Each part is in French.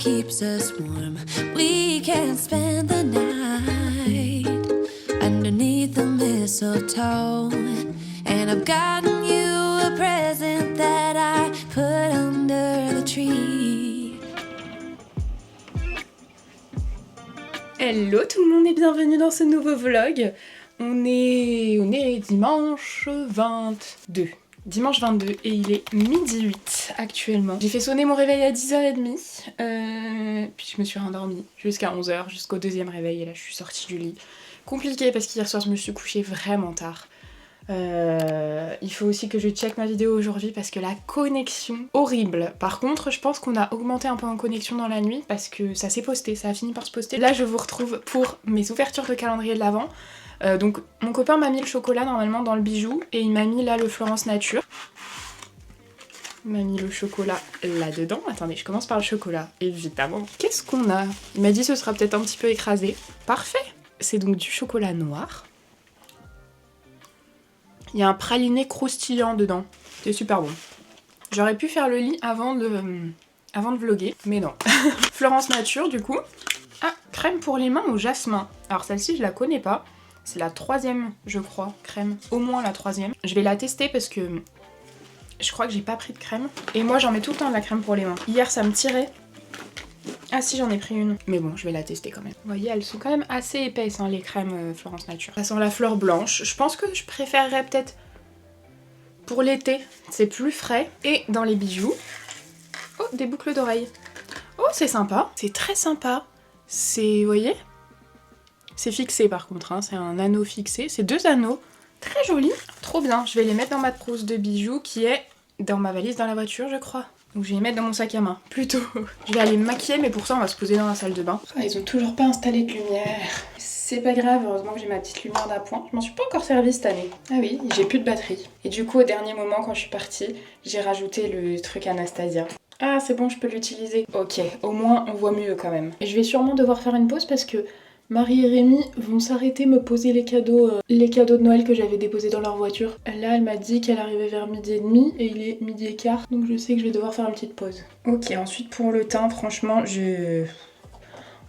keeps us warm. We can spend the night underneath the mistletoe. And I've gotten you a present that I put under the tree. Hello tout le monde et bienvenue dans ce nouveau vlog. On est dimanche 22. Dimanche 22 et il est midi 8 actuellement. J'ai fait sonner mon réveil à 10h30, puis je me suis rendormie jusqu'à 11h, jusqu'au deuxième réveil et là je suis sortie du lit. Compliqué parce qu'hier soir je me suis couchée vraiment tard. Il faut aussi que je check ma vidéo aujourd'hui parce que la connexion horrible. Par contre je pense qu'on a augmenté un peu en connexion dans la nuit parce que ça s'est posté, ça a fini par se poster. Là je vous retrouve pour mes ouvertures de calendrier de l'Avent. Donc mon copain m'a mis le chocolat normalement dans le bijou et il m'a mis là le Florence Nature. Il m'a mis le chocolat là-dedans. Attendez, je commence par le chocolat, évidemment. Qu'est-ce qu'on a? Il m'a dit ce sera peut-être un petit peu écrasé. Parfait! C'est donc du chocolat noir. Il y a un praliné croustillant dedans. C'est super bon. J'aurais pu faire le lit avant de vlogger, mais non. Florence Nature du coup. Ah, crème pour les mains au jasmin. Alors celle-ci je la connais pas. C'est la troisième, je crois, crème. Au moins la troisième. Je vais la tester parce que je crois que j'ai pas pris de crème. Et moi, j'en mets tout le temps de la crème pour les mains. Hier, ça me tirait. Ah si, j'en ai pris une. Mais bon, je vais la tester quand même. Vous voyez, elles sont quand même assez épaisses, hein, les crèmes Florence Nature. Ça sent la fleur blanche. Je pense que je préférerais peut-être pour l'été. C'est plus frais. Et dans les bijoux... Oh, des boucles d'oreilles. Oh, c'est sympa. C'est très sympa. C'est... Vous voyez ? C'est fixé par contre, hein, c'est un anneau fixé, c'est 2 anneaux, très joli, trop bien. Je vais les mettre dans ma trousse de bijoux qui est dans ma valise dans la voiture je crois. Ou je vais les mettre dans mon sac à main, plutôt. Je vais aller me maquiller mais pour ça on va se poser dans la salle de bain. Ah, ils ont toujours pas installé de lumière. C'est pas grave, heureusement que j'ai ma petite lumière d'appoint. Je m'en suis pas encore servi cette année. Ah oui, j'ai plus de batterie. Et du coup au dernier moment quand je suis partie, j'ai rajouté le truc Anastasia. Ah c'est bon, je peux l'utiliser. Ok, au moins on voit mieux quand même. Et je vais sûrement devoir faire une pause parce que Marie et Rémi vont s'arrêter me poser les cadeaux de Noël que j'avais déposés dans leur voiture. Là, elle m'a dit qu'elle arrivait vers 12h30 et il est 12h15, donc je sais que je vais devoir faire une petite pause. Ok, ensuite pour le teint, franchement,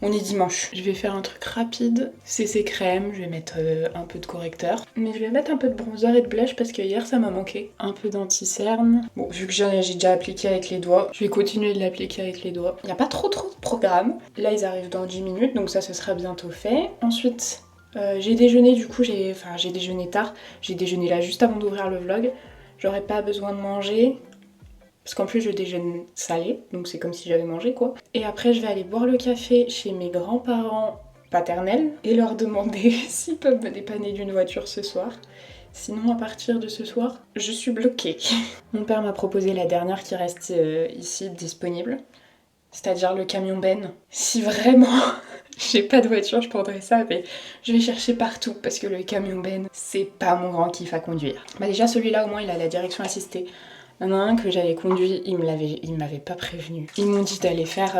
on est dimanche. Je vais faire un truc rapide. CC crème, je vais mettre un peu de correcteur. Mais je vais mettre un peu de bronzer et de blush parce que hier ça m'a manqué. Un peu d'anti-cerne. Bon, vu que j'ai déjà appliqué avec les doigts, je vais continuer de l'appliquer avec les doigts. Il n'y a pas trop de programme. Là, ils arrivent dans 10 minutes, donc ça, ce sera bientôt fait. Ensuite, j'ai déjeuné, du coup, j'ai déjeuné tard. J'ai déjeuné là juste avant d'ouvrir le vlog. J'aurais pas besoin de manger. Parce qu'en plus je déjeune salé, donc c'est comme si j'avais mangé quoi. Et après je vais aller boire le café chez mes grands-parents paternels et leur demander s'ils peuvent me dépanner d'une voiture ce soir. Sinon à partir de ce soir, je suis bloquée. Mon père m'a proposé la dernière qui reste ici disponible, c'est-à-dire le camion Ben. Si vraiment j'ai pas de voiture, je prendrais ça, mais je vais chercher partout parce que le camion Ben, c'est pas mon grand kiff à conduire. Bah déjà celui-là au moins il a la direction assistée. Il y en a un que j'avais conduit, ils m'avaient pas prévenu. Ils m'ont dit d'aller faire,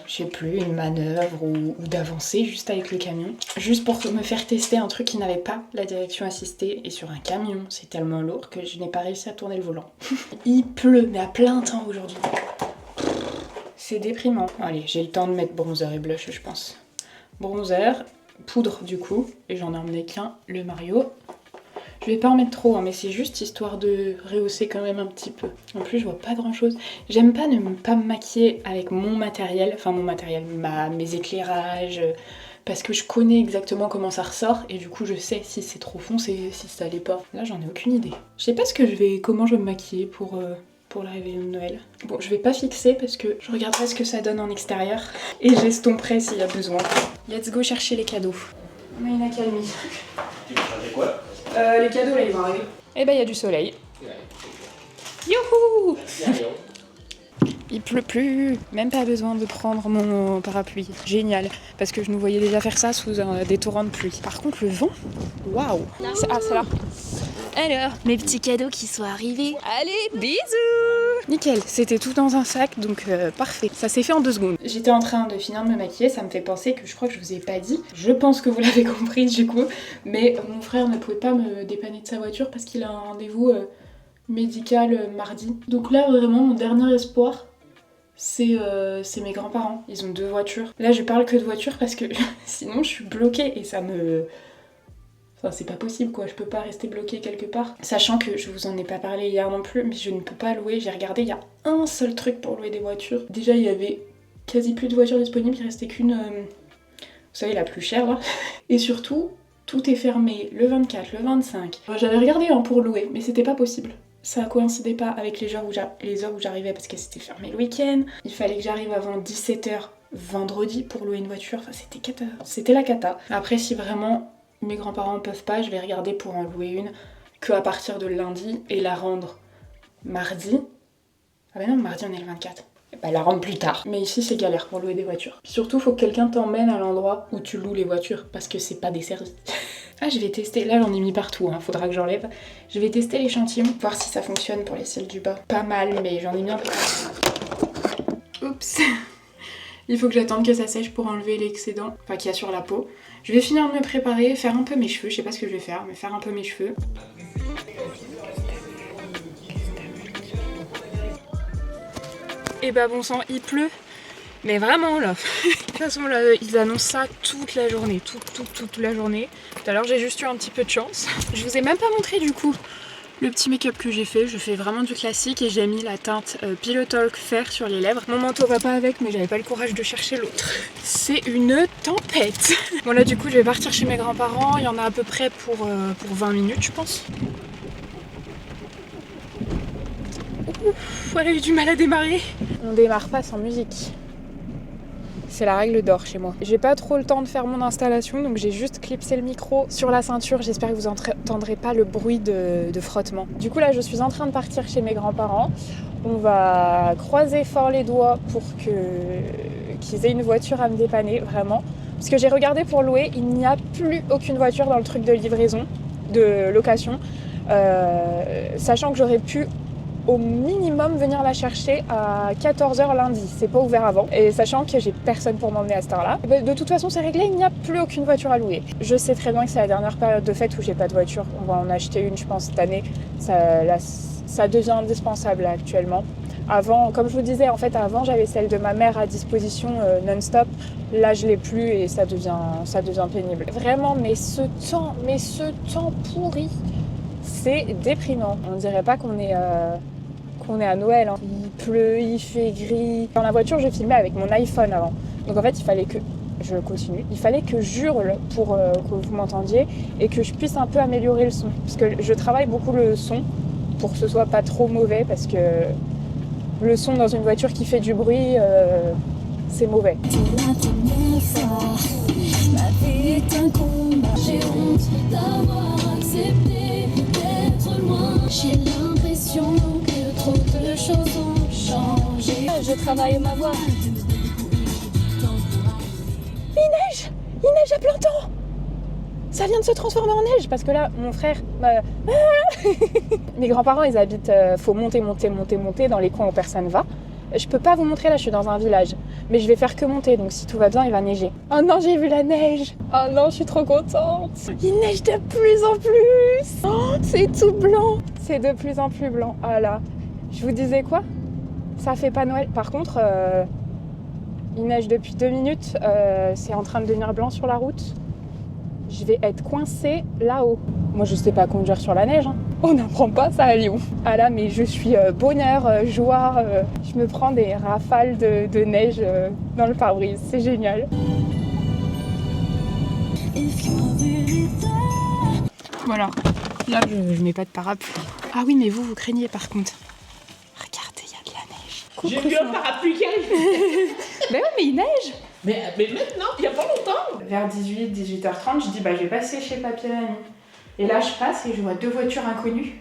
je sais plus, une manœuvre ou d'avancer juste avec le camion. Juste pour me faire tester un truc qui n'avait pas la direction assistée. Et sur un camion, c'est tellement lourd que je n'ai pas réussi à tourner le volant. Il pleut, mais à plein temps aujourd'hui. C'est déprimant. Allez, j'ai le temps de mettre bronzer et blush, je pense. Bronzer, poudre du coup, et j'en ai emmené qu'un, le Mario. Je vais pas en mettre trop, hein, mais c'est juste histoire de rehausser quand même un petit peu. En plus, je vois pas grand chose. J'aime pas ne pas me maquiller avec mon matériel, mes éclairages, parce que je connais exactement comment ça ressort et du coup je sais si c'est trop foncé, si ça l'est pas. Là, j'en ai aucune idée. Je sais pas comment je vais me maquiller pour la réveillon de Noël. Bon, je vais pas fixer parce que je regarderai ce que ça donne en extérieur et j'estomperai s'il y a besoin. Let's go chercher les cadeaux. Mais une accalmie. Tu veux chercher quoi? Les cadeaux là ils vont arriver. Eh ben il y a du soleil. Youhou! Il pleut plus, même pas besoin de prendre mon parapluie. Génial, parce que je nous voyais déjà faire ça sous des torrents de pluie. Par contre le vent, waouh! Ah c'est là. Alors, mes petits cadeaux qui sont arrivés. Allez, bisous! Nickel, c'était tout dans un sac, donc parfait. Ça s'est fait en 2 secondes. J'étais en train de finir de me maquiller, ça me fait penser que je crois que je vous ai pas dit. Je pense que vous l'avez compris du coup, mais mon frère ne pouvait pas me dépanner de sa voiture parce qu'il a un rendez-vous médical mardi. Donc là, vraiment, mon dernier espoir, c'est mes grands-parents. Ils ont 2 voitures. Là, je parle que de voitures parce que sinon, je suis bloquée et ça me... Enfin, c'est pas possible quoi, je peux pas rester bloquée quelque part. Sachant que je vous en ai pas parlé hier non plus, mais je ne peux pas louer. J'ai regardé, il y a un seul truc pour louer des voitures. Déjà, il y avait quasi plus de voitures disponibles, il restait qu'une, vous savez, la plus chère là. Et surtout, tout est fermé le 24, le 25. J'avais regardé hein, pour louer, mais c'était pas possible. Ça coïncidait pas avec les heures où j'arrivais parce que c'était fermé le week-end. Il fallait que j'arrive avant 17h vendredi pour louer une voiture. Enfin, c'était la cata. Après, si vraiment mes grands-parents peuvent pas, je vais regarder pour en louer une que à partir de lundi et la rendre mardi. Ah bah non, mardi on est le 24. Bah la rendre plus tard. Mais ici c'est galère pour louer des voitures. Puis surtout faut que quelqu'un t'emmène à l'endroit où tu loues les voitures parce que c'est pas desservi. Ah je vais tester, là j'en ai mis partout, hein. Faudra que j'enlève. Je vais tester l'échantillon, voir si ça fonctionne pour les cils du bas. Pas mal mais j'en ai mis un peu. Oups. Il faut que j'attende que ça sèche pour enlever l'excédent, enfin qu'il y a sur la peau. Je vais finir de me préparer, faire un peu mes cheveux, je sais pas ce que je vais faire, mais faire un peu mes cheveux. Et bah bon sang, il pleut, mais vraiment là. De toute façon là, ils annoncent ça toute la journée, toute la journée. Tout à l'heure j'ai juste eu un petit peu de chance. Je vous ai même pas montré du coup le petit make-up que j'ai fait. Je fais vraiment du classique et j'ai mis la teinte Pillow Talk Fair sur les lèvres. Mon manteau va pas avec mais j'avais pas le courage de chercher l'autre. C'est une tempête. Bon là du coup je vais partir chez mes grands-parents. Il y en a à peu près pour 20 minutes je pense. Ouf, elle a eu du mal à démarrer. On démarre pas sans musique. C'est la règle d'or chez moi. J'ai pas trop le temps de faire mon installation, donc j'ai juste clipsé le micro sur la ceinture. J'espère que vous entendrez pas le bruit de frottement. Du coup là, je suis en train de partir chez mes grands-parents. On va croiser fort les doigts pour qu'ils aient une voiture à me dépanner, vraiment. Parce que j'ai regardé pour louer, il n'y a plus aucune voiture dans le truc de livraison, de location. Sachant que j'aurais pu au minimum venir la chercher à 14h lundi, c'est pas ouvert avant. Et sachant que j'ai personne pour m'emmener à cette heure-là, de toute façon c'est réglé, il n'y a plus aucune voiture à louer. Je sais très bien que c'est la dernière période de fête où j'ai pas de voiture, on va en acheter une je pense cette année, ça devient indispensable là, actuellement. Avant, comme je vous disais, en fait avant j'avais celle de ma mère à disposition non-stop, là je l'ai plus et ça devient pénible. Vraiment, mais ce temps pourri, c'est déprimant. On dirait pas qu'on est à Noël, hein. Il pleut, il fait gris. Dans la voiture, je filmais avec mon iPhone avant. Donc en fait, il fallait que j'hurle pour que vous m'entendiez et que je puisse un peu améliorer le son. Parce que je travaille beaucoup le son pour que ce soit pas trop mauvais parce que le son dans une voiture qui fait du bruit, c'est mauvais. J'ai honte d'avoir accepté d'être loin. J'ai l'impression que trop de choses ont changé. Je travaille ma voix. Il neige à plein temps. Ça vient de se transformer en neige parce que là, mon frère... Mes grands-parents, ils habitent... faut monter dans les coins où personne va. Je peux pas vous montrer là, je suis dans un village. Mais je vais faire que monter, donc si tout va bien, il va neiger. Oh non, j'ai vu la neige. Oh non, je suis trop contente. Il neige de plus en plus. Oh, c'est tout blanc. C'est de plus en plus blanc. Ah là, je vous disais quoi ? Ça fait pas Noël. Par contre, il neige depuis 2 minutes. C'est en train de devenir blanc sur la route. Je vais être coincée là-haut. Moi, je sais pas conduire sur la neige, hein. On n'apprend pas ça à Lyon. Ah là, mais je suis bonheur, joie. Je me prends des rafales de neige dans le pare-brise. C'est génial. Voilà. Là, je mets pas de parapluie. Ah oui, mais vous craignez par contre. Regardez, il y a de la neige. J'ai vu un parapluie qui arrive. Mais oui, mais il neige. Mais maintenant, il y a pas longtemps. Vers 18h30, je dis bah je vais passer chez Papy et Mamie. Et là je passe et je vois 2 voitures inconnues.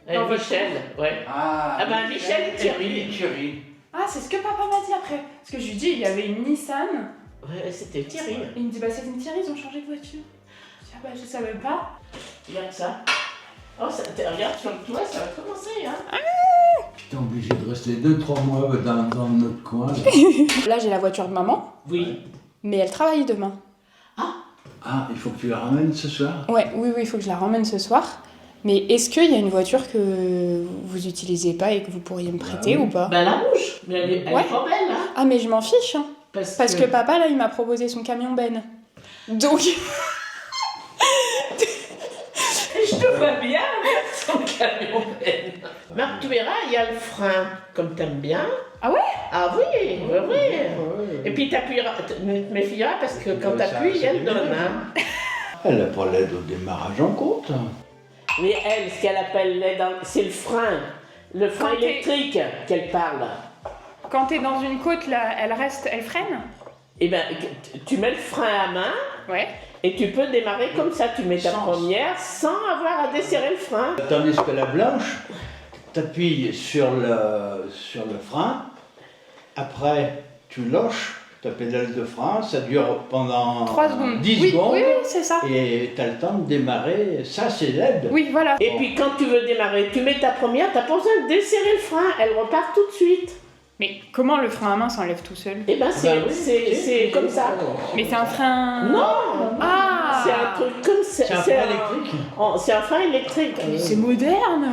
Michel, ouais. Ah bah Michel et Thierry. Ah, c'est ce que papa m'a dit après. Parce que je lui dis il y avait une Nissan. Ouais, c'était Thierry. Et il me dit bah c'est une Thierry, ils ont changé de voiture. Je dis ah bah je savais pas. Regarde ça. Oh, regarde sur le toit, ça va commencer, hein. T'es obligé de rester 2-3 mois dans notre coin. Là j'ai la voiture de maman. Oui. Mais elle travaille demain. Ah, il faut que tu la ramènes ce soir. Ouais, oui, il faut que je la ramène ce soir. Mais est-ce qu'il y a une voiture que vous utilisez pas et que vous pourriez me prêter ou pas? Bah la rouge, mais elle est pas belle, hein. Ah mais je m'en fiche, hein. Parce que que papa là il m'a proposé son camion Ben. Donc... je te vois bien avec son camion Ben. Marc, tu verras, il y a le frein, comme t'aimes bien. Ah ouais? Ah oui, oui. Et puis t'appuieras, tu te méfieras parce que quand t'appuies, elle donne, hein. Elle n'a pas l'aide au démarrage en compte. Mais elle, ce qu'elle appelle l'aide, c'est le frein. Le frein Quand électrique qu'elle parle. Quand t'es dans une côte là, elle freine? Eh ben, tu mets le frein à main. Ouais. Et tu peux démarrer comme ça, tu mets ta première sans avoir à desserrer le frein. Tandis que la blanche, tu appuies sur le frein, après tu lâches ta pédale de frein, ça dure pendant 3 secondes. 10 secondes. Oui, c'est ça. Et tu as le temps de démarrer, ça c'est l'aide. Oui, voilà. Et puis quand tu veux démarrer, tu mets ta première, t'as pas besoin de desserrer le frein, elle repart tout de suite. Mais comment le frein à main s'enlève tout seul? Eh ben c'est comme ça. Mais c'est un frein... Non. Ah, C'est un truc comme ça. C'est un frein électrique. C'est un frein électrique. c'est moderne.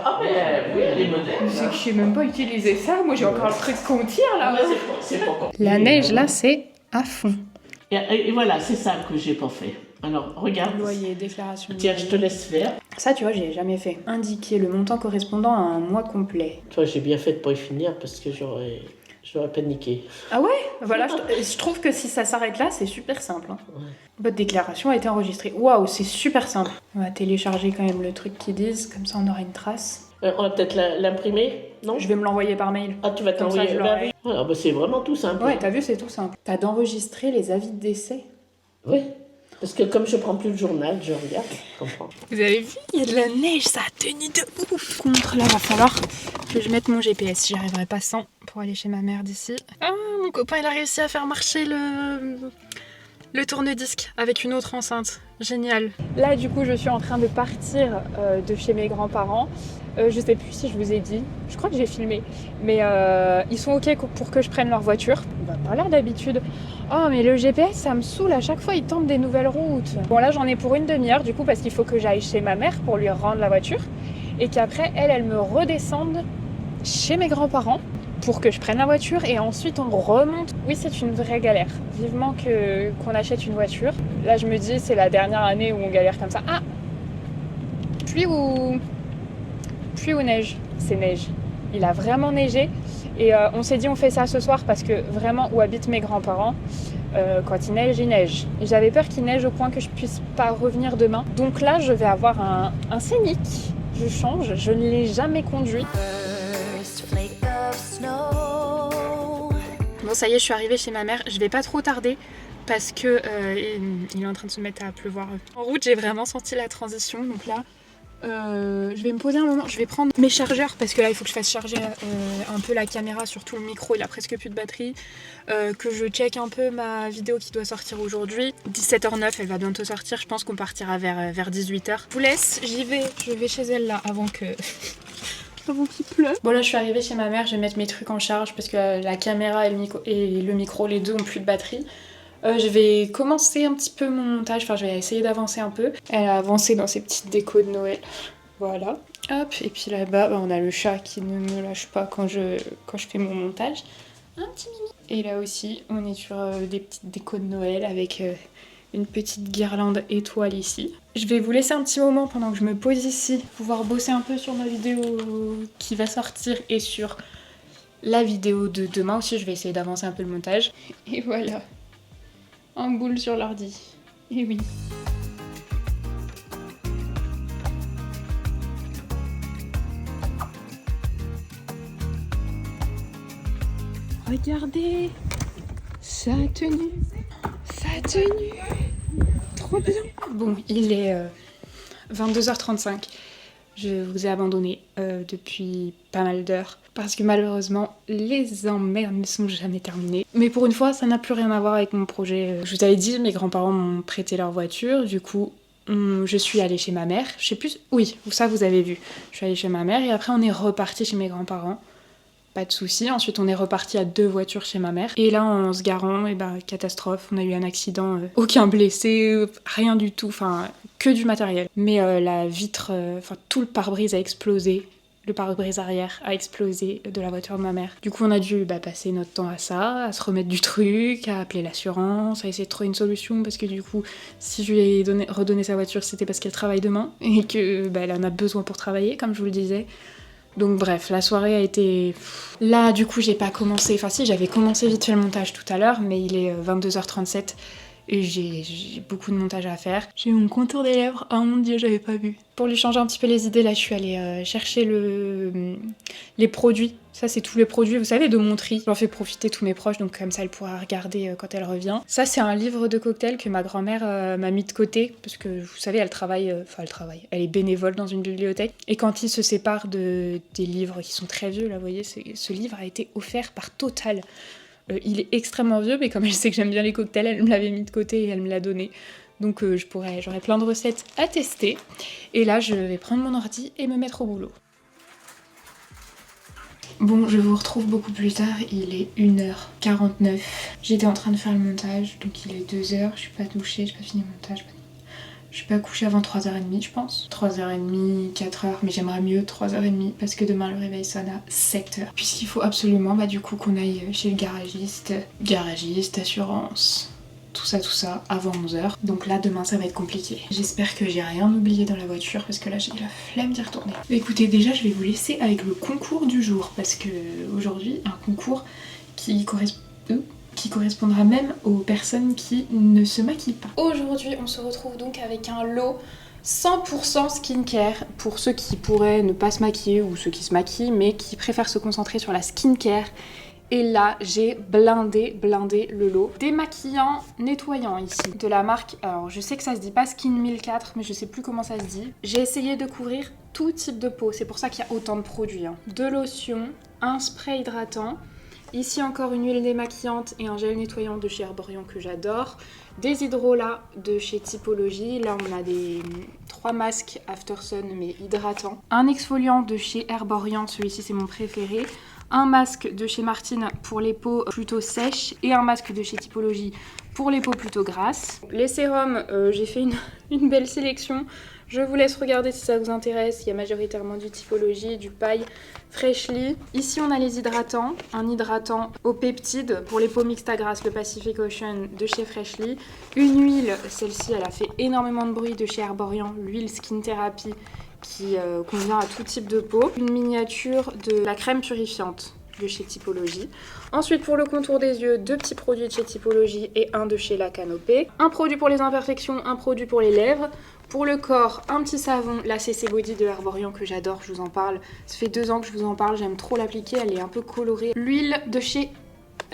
Ah mais oui, elle est moderne. C'est que je sais même pas utiliser ça. Moi j'ai encore le truc qu'on tire là. Ah, c'est pas con. La neige là c'est à fond. Et voilà, c'est ça que j'ai pas fait. Alors, regarde. Loyer, déclaration. Tiens, je te laisse faire. Ça tu vois, j'ai jamais fait. Indiquer le montant correspondant à un mois complet. Toi, j'ai bien fait de pas y finir parce que j'aurais paniqué. Ah ouais? Voilà, je trouve que si ça s'arrête là, c'est super simple. Hein. Ouais. Votre déclaration a été enregistrée. Waouh, c'est super simple. On va télécharger quand même le truc qu'ils disent, comme ça on aura une trace. On va peut-être l'imprimer, non? Je vais me l'envoyer par mail. Ah, tu vas Comme ça, t'envoyer. je l'aurai. Ah, bah, c'est vraiment tout simple. Ouais, t'as vu, c'est tout simple. T'as d'enregistrer les avis de décès. Oui. Parce que comme je prends plus le journal, je regarde, je comprends. Vous avez vu, il y a de la neige, ça a tenu de ouf. Contre là, va falloir que je mette mon GPS. J'y arriverai pas sans pour aller chez ma mère d'ici. Ah, mon copain, il a réussi à faire marcher le tourne-disque avec une autre enceinte. Génial. Là, du coup, je suis en train de partir de chez mes grands-parents. Je sais plus si je vous ai dit. Je crois que j'ai filmé. Mais ils sont OK pour que je prenne leur voiture. On va pas là d'habitude. Oh, mais le GPS, ça me saoule. À chaque fois, il tente des nouvelles routes. Bon, là, j'en ai pour une demi-heure, du coup, parce qu'il faut que j'aille chez ma mère pour lui rendre la voiture. Et qu'après, elle me redescende chez mes grands-parents pour que je prenne la voiture. Et ensuite, on remonte. Oui, c'est une vraie galère. Vivement qu'on achète une voiture. Là, je me dis, c'est la dernière année où on galère comme ça. Ah! Pluie ou neige? C'est neige. Il a vraiment neigé. Et on s'est dit on fait ça ce soir parce que vraiment où habitent mes grands-parents, quand il neige, il neige. Et j'avais peur qu'il neige au point que je puisse pas revenir demain. Donc là, je vais avoir un Scénic. Je change, je ne l'ai jamais conduit. Bon, ça y est, je suis arrivée chez ma mère. Je vais pas trop tarder parce que il est en train de se mettre à pleuvoir. En route, j'ai vraiment senti la transition. Donc là, je vais me poser un moment, je vais prendre mes chargeurs parce que là il faut que je fasse charger un peu la caméra, surtout le micro, il a presque plus de batterie, que je check un peu ma vidéo qui doit sortir aujourd'hui. 17h09, elle va bientôt sortir, je pense qu'on partira vers 18h. Je vous laisse, je vais chez elle là avant qu'il pleuve. Bon là je suis arrivée chez ma mère, je vais mettre mes trucs en charge parce que la caméra et le micro, les deux ont plus de batterie. Je vais commencer un petit peu mon montage, enfin je vais essayer d'avancer un peu. Elle a avancé dans ses petites décos de Noël. Voilà. Hop, et puis là-bas, on a le chat qui ne me lâche pas quand je fais mon montage. Un petit mimi. Et là aussi, on est sur des petites décos de Noël avec une petite guirlande étoile ici. Je vais vous laisser un petit moment pendant que je me pose ici, pouvoir bosser un peu sur ma vidéo qui va sortir et sur la vidéo de demain aussi. Je vais essayer d'avancer un peu le montage. Et voilà. En boule sur l'ordi. Et oui. Regardez, ça a tenu. Ça a tenu. Trop bien. Bon, il est 22h35. Je vous ai abandonné depuis pas mal d'heures parce que malheureusement les emmerdes ne sont jamais terminées. Mais pour une fois, ça n'a plus rien à voir avec mon projet. Je vous avais dit, mes grands-parents m'ont prêté leur voiture, du coup je suis allée chez ma mère. Je sais plus, oui, ça vous avez vu. Je suis allée chez ma mère et après on est reparti chez mes grands-parents pas de soucis. Ensuite, on est reparti à 2 voitures chez ma mère. Et là, en se garant, catastrophe, on a eu un accident. Aucun blessé, rien du tout, enfin, que du matériel. Mais la vitre, tout le pare-brise a explosé. Le pare-brise arrière a explosé de la voiture de ma mère. Du coup, on a dû passer notre temps à ça, à se remettre du truc, à appeler l'assurance, à essayer de trouver une solution, parce que du coup, si je lui ai redonné sa voiture, c'était parce qu'elle travaille demain, et que elle en a besoin pour travailler, comme je vous le disais. Donc bref, la soirée a été... Là, du coup, j'ai pas commencé... Enfin si, j'avais commencé vite fait le montage tout à l'heure, mais il est 22h37 et j'ai beaucoup de montage à faire. J'ai eu mon contour des lèvres, oh mon dieu, j'avais pas vu. Pour lui changer un petit peu les idées, là, je suis allée chercher les produits. Ça, c'est tous les produits, vous savez, de mon tri. J'en fais profiter tous mes proches, donc comme ça, elle pourra regarder quand elle revient. Ça, c'est un livre de cocktail que ma grand-mère m'a mis de côté, parce que, vous savez, elle travaille, elle est bénévole dans une bibliothèque. Et quand ils se séparent des livres qui sont très vieux, là, vous voyez, ce livre a été offert par Total. Il est extrêmement vieux, mais comme elle sait que j'aime bien les cocktails, elle me l'avait mis de côté et elle me l'a donné. Donc j'aurais plein de recettes à tester. Et là, je vais prendre mon ordi et me mettre au boulot. Bon, je vous retrouve beaucoup plus tard, il est 1h49. J'étais en train de faire le montage, donc il est 2h, je suis pas douchée, j'ai pas fini le montage. Je suis pas couchée avant 3h30, je pense. 3h30, 4h, mais j'aimerais mieux 3h30 parce que demain le réveil sonne à 7h. Puisqu'il faut absolument du coup qu'on aille chez le garagiste, assurance, tout ça avant 11h. Donc là demain ça va être compliqué. J'espère que j'ai rien oublié dans la voiture parce que là j'ai la flemme d'y retourner. Écoutez, déjà je vais vous laisser avec le concours du jour parce que aujourd'hui un concours qui correspondra même aux personnes qui ne se maquillent pas. Aujourd'hui, on se retrouve donc avec un lot 100% skincare pour ceux qui pourraient ne pas se maquiller ou ceux qui se maquillent mais qui préfèrent se concentrer sur la skincare. Et là, j'ai blindé le lot. Démaquillant, nettoyant ici, de la marque, alors je sais que ça se dit pas Skin 1004, mais je sais plus comment ça se dit. J'ai essayé de couvrir tout type de peau, c'est pour ça qu'il y a autant de produits. De lotion, un spray hydratant, ici encore une huile démaquillante et un gel nettoyant de chez Herborian que j'adore. Des hydrolats de chez Typologie. Là on a 3 masques After Sun mais hydratants. Un exfoliant de chez Herborian, celui-ci c'est mon préféré. Un masque de chez Martine pour les peaux plutôt sèches et un masque de chez Typologie pour les peaux plutôt grasses. Les sérums, j'ai fait une belle sélection. Je vous laisse regarder si ça vous intéresse. Il y a majoritairement du Typologie, du Paille, Freshly. Ici, on a les hydratants. Un hydratant aux peptides pour les peaux mixtes à grasse, le Pacific Ocean de chez Freshly. Une huile, celle-ci, elle a fait énormément de bruit de chez Herborian, l'huile Skin Therapy qui convient à tout type de peau. Une miniature de la crème purifiante de chez Typologie. Ensuite, pour le contour des yeux, 2 petits produits de chez Typologie et un de chez La Canopée. Un produit pour les imperfections, un produit pour les lèvres. Pour le corps, un petit savon, la CC Body de Herborian que j'adore, je vous en parle. Ça fait 2 ans que je vous en parle, j'aime trop l'appliquer, elle est un peu colorée. L'huile de chez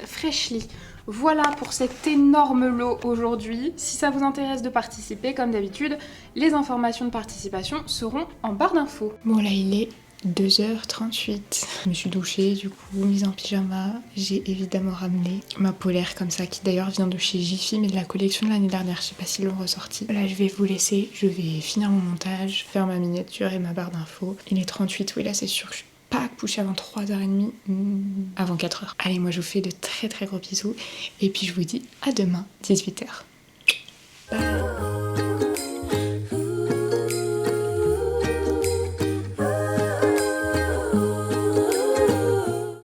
Freshly. Voilà pour cet énorme lot aujourd'hui. Si ça vous intéresse de participer, comme d'habitude, les informations de participation seront en barre d'infos. Bon là il est 2h38. Je me suis douchée, du coup, mise en pyjama. J'ai évidemment ramené ma polaire comme ça, qui d'ailleurs vient de chez Jiffy, mais de la collection de l'année dernière. Je sais pas s'ils l'ont ressorti. Là, je vais vous laisser. Je vais finir mon montage, faire ma miniature et ma barre d'infos. Il est 38, oui, là, c'est sûr. Je suis pas couchée avant 3h30, avant 4h. Allez, moi, je vous fais de très très gros bisous. Et puis, je vous dis à demain, 18h.